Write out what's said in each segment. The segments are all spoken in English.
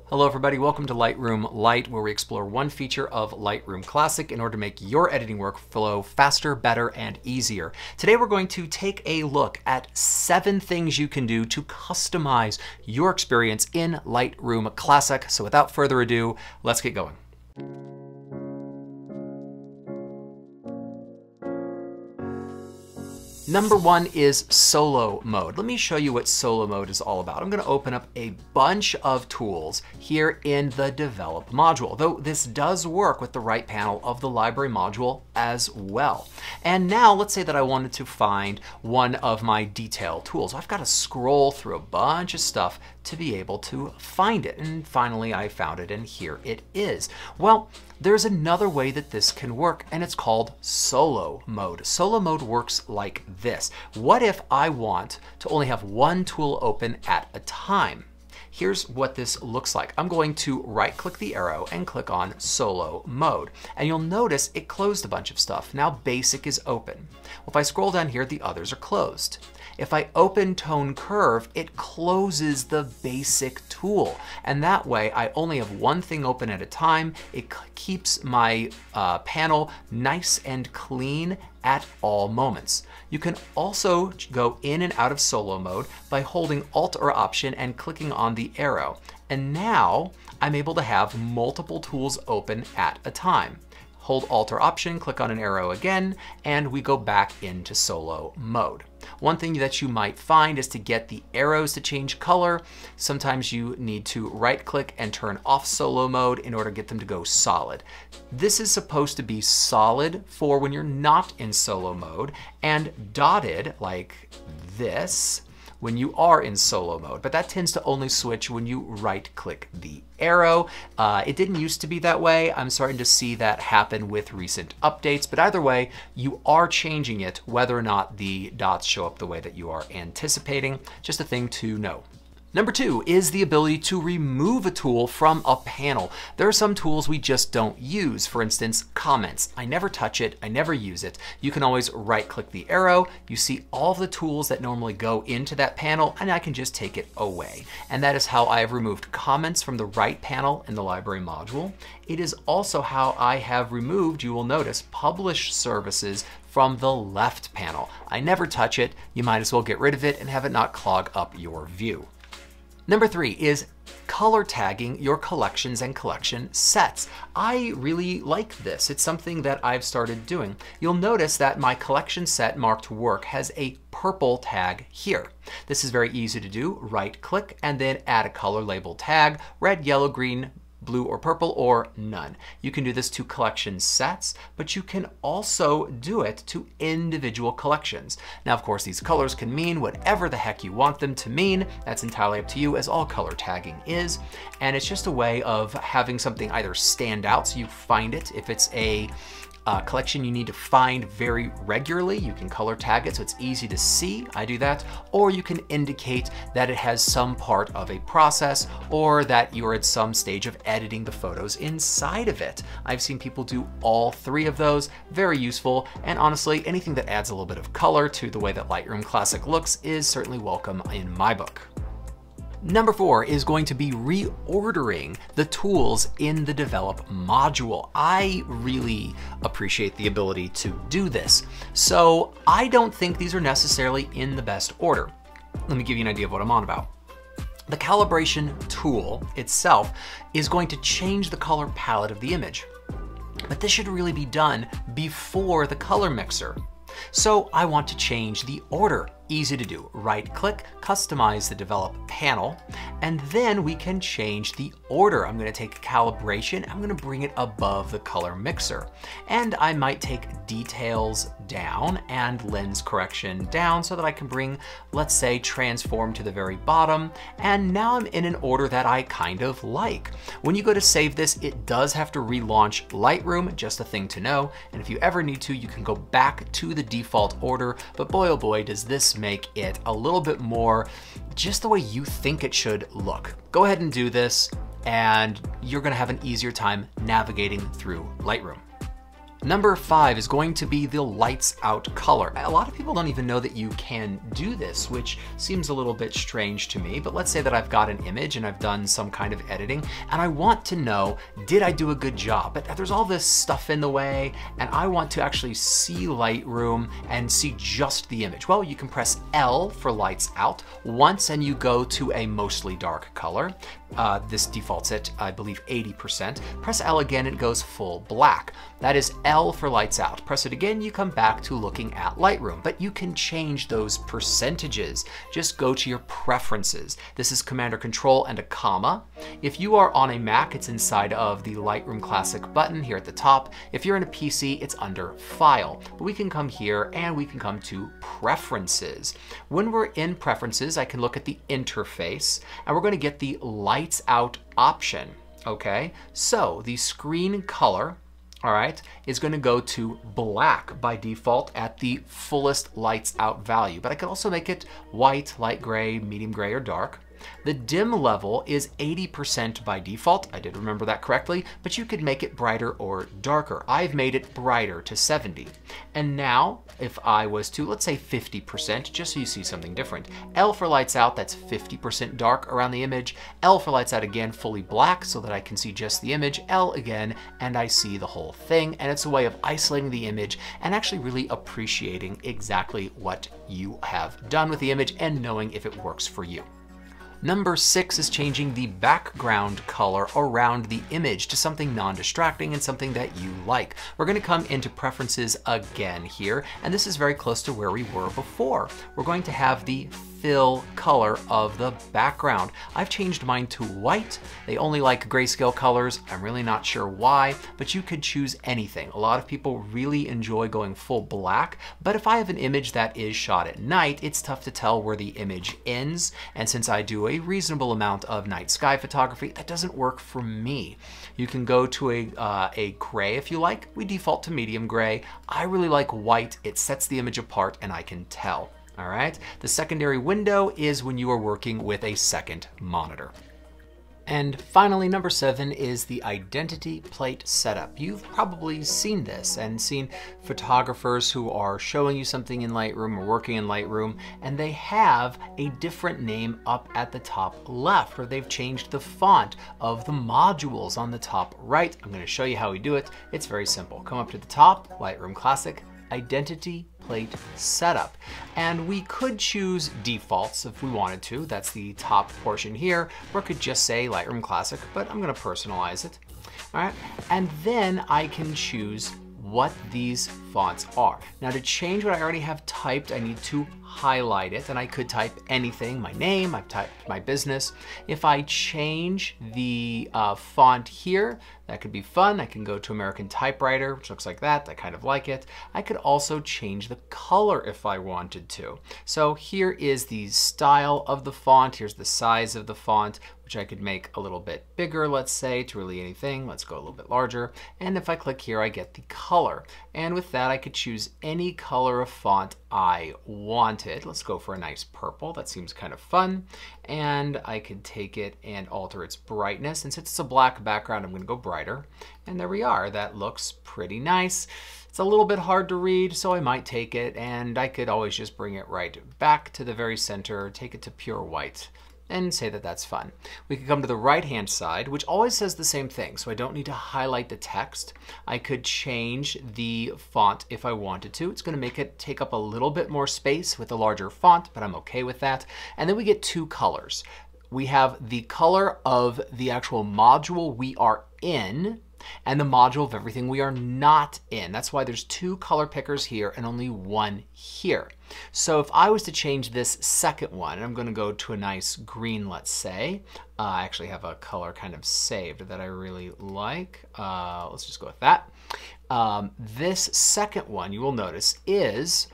Hello everybody, welcome to Lightroom Lite, where we explore one feature of Lightroom Classic in order to make your editing work flow faster, better, and easier. Today we're going to take a look at 7 things you can do to customize your experience in Lightroom Classic. So without further ado, let's get going. Number 1 is solo mode. Let me show you what solo mode is all about. I'm going to open up a bunch of tools here in the develop module, though this does work with the right panel of the library module as well. And now let's say that I wanted to find one of my detail tools. I've got to scroll through a bunch of stuff to be able to find it. And finally I found it, and here it is. Well, there's another way that this can work, and it's called solo mode. Solo mode works like this. What if I want to only have one tool open at a time? Here's what this looks like. I'm going to right-click the arrow and click on solo mode. And you'll notice it closed a bunch of stuff. Now basic is open. Well, if I scroll down here, the others are closed. If I open tone curve, it closes the basic tool. And that way I only have one thing open at a time. It keeps my panel nice and clean at all moments. You can also go in and out of solo mode by holding Alt or Option and clicking on the arrow. And now I'm able to have multiple tools open at a time. Hold Alt or Option, click on an arrow again, and we go back into solo mode. One thing that you might find is to get the arrows to change color. Sometimes you need to right-click and turn off solo mode in order to get them to go solid. This is supposed to be solid for when you're not in solo mode, and dotted like this when you are in solo mode, but that tends to only switch when you right-click the arrow. It didn't used to be that way. I'm starting to see that happen with recent updates, but either way, you are changing it whether or not the dots show up the way that you are anticipating. Just a thing to know. Number 2 is the ability to remove a tool from a panel. There are some tools we just don't use. For instance, comments. I never touch it, I never use it. You can always right-click the arrow, you see all the tools that normally go into that panel, and I can just take it away. And that is how I have removed comments from the right panel in the library module. It is also how I have removed, you will notice, publish services from the left panel. I never touch it, you might as well get rid of it and have it not clog up your view. Number 3 is color tagging your collections and collection sets. I really like this. It's something that I've started doing. You'll notice that my collection set marked work has a purple tag here. This is very easy to do. Right click and then add a color label tag, red, yellow, green, blue or purple, or none. You can do this to collection sets, but you can also do it to individual collections. Now, of course, these colors can mean whatever the heck you want them to mean. That's entirely up to you, as all color tagging is. And it's just a way of having something either stand out so you find it. If it's a collection you need to find very regularly, you can color tag it so it's easy to see. I do that. Or you can indicate that it has some part of a process, or that you're at some stage of editing the photos inside of it. I've seen people do all 3 of those. Very useful, and honestly, anything that adds a little bit of color to the way that Lightroom Classic looks is certainly welcome in my book. Number 4 is going to be reordering the tools in the develop module. I really appreciate the ability to do this. So I don't think these are necessarily in the best order. Let me give you an idea of what I'm on about. The calibration tool itself is going to change the color palette of the image, but this should really be done before the color mixer. So I want to change the order. Easy to do. Right click, customize the develop panel, and then we can change the order. I'm going to take calibration, I'm going to bring it above the color mixer. And I might take details down and lens correction down so that I can bring, let's say, transform to the very bottom. And now I'm in an order that I kind of like. When you go to save this, it does have to relaunch Lightroom, just a thing to know. And if you ever need to, you can go back to the default order, but boy oh boy does this make it a little bit more just the way you think it should look. Go ahead and do this, and you're gonna have an easier time navigating through Lightroom. Number 5 is going to be the lights out color. A lot of people don't even know that you can do this, which seems a little bit strange to me, but let's say that I've got an image and I've done some kind of editing and I want to know, did I do a good job? But there's all this stuff in the way and I want to actually see Lightroom and see just the image. Well, you can press L for lights out once and you go to a mostly dark color. This defaults at, I believe, 80%. Press L again, it goes full black. That is L for lights out. Press it again, you come back to looking at Lightroom, but you can change those percentages. Just go to your preferences. This is Command or Control and a comma. If you are on a Mac, it's inside of the Lightroom Classic button here at the top. If you're in a PC, it's under File. But we can come here and we can come to Preferences. When we're in Preferences, I can look at the interface and we're going to get the lights out option. Okay, so the screen color, all right, is going to go to black by default at the fullest lights out value, but I could also make it white, light gray, medium gray, or dark. The dim level is 80% by default. I did remember that correctly, but you could make it brighter or darker. I've made it brighter to 70. And now, if I was to, let's say 50%, just so you see something different. L for lights out, that's 50% dark around the image. L for lights out again, fully black, so that I can see just the image. L again, and I see the whole thing. And it's a way of isolating the image and actually really appreciating exactly what you have done with the image and knowing if it works for you. Number 6 is changing the background color around the image to something non-distracting and something that you like. We're going to come into preferences again here, and this is very close to where we were before. We're going to have the fill color of the background. I've changed mine to white. They only like grayscale colors. I'm really not sure why, but you could choose anything. A lot of people really enjoy going full black, but if I have an image that is shot at night, it's tough to tell where the image ends, and since I do a reasonable amount of night sky photography, that doesn't work for me. You can go to a gray if you like. We default to medium gray. I really like white. It sets the image apart and I can tell. All right. The secondary window is when you are working with a second monitor. And finally, number 7 is the identity plate setup. You've probably seen this and seen photographers who are showing you something in Lightroom or working in Lightroom, and they have a different name up at the top left, or they've changed the font of the modules on the top right. I'm going to show you how we do it. It's very simple. Come up to the top, Lightroom Classic, Identity Plate Setup. And we could choose defaults if we wanted to. That's the top portion here, or it could just say Lightroom Classic, but I'm going to personalize it. All right, and then I can choose what these fonts are. Now to change what I already have typed, I need to highlight it, and I could type anything, my name, I've typed my business. If I change the font here, that could be fun. I can go to American Typewriter, which looks like that. I kind of like it. I could also change the color if I wanted to. So here is the style of the font. Here's the size of the font, which I could make a little bit bigger, let's say, to really anything. Let's go a little bit larger. And if I click here, I get the color. And with that, I could choose any color of font I wanted. Let's go for a nice purple. That seems kind of fun. And I could take it and alter its brightness. And since it's a black background, I'm going to go brighter. And there we are. That looks pretty nice. It's a little bit hard to read, so I might take it, and I could always just bring it right back to the very center, take it to pure white, and say that that's fun. We could come to the right-hand side, which always says the same thing, so I don't need to highlight the text. I could change the font if I wanted to. It's going to make it take up a little bit more space with a larger font, but I'm okay with that. And then we get 2 colors. We have the color of the actual module we are in, and the module of everything we are not in. That's why there's 2 color pickers here and only 1 here. So if I was to change this second one, and I'm going to go to a nice green, let's say. I actually have a color kind of saved that I really like. Let's just go with that. This second one, you will notice, is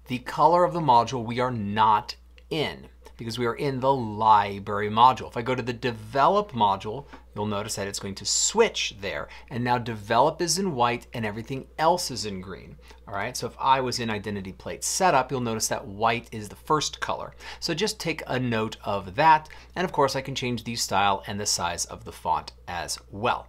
the color of the module we are not in, because we are in the library module. If I go to the develop module, you'll notice that it's going to switch there. And now develop is in white and everything else is in green. All right, so if I was in identity plate setup, you'll notice that white is the first color. So just take a note of that. And of course I can change the style and the size of the font as well.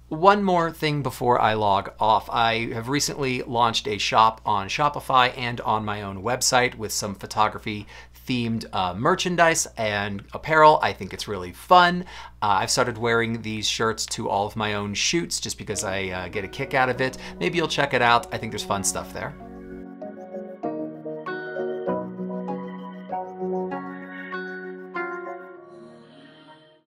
One more thing before I log off. I have recently launched a shop on Shopify and on my own website with some photography themed merchandise and apparel. I think it's really fun. I've started wearing these shirts to all of my own shoots just because I get a kick out of it. Maybe you'll check it out. I think there's fun stuff there.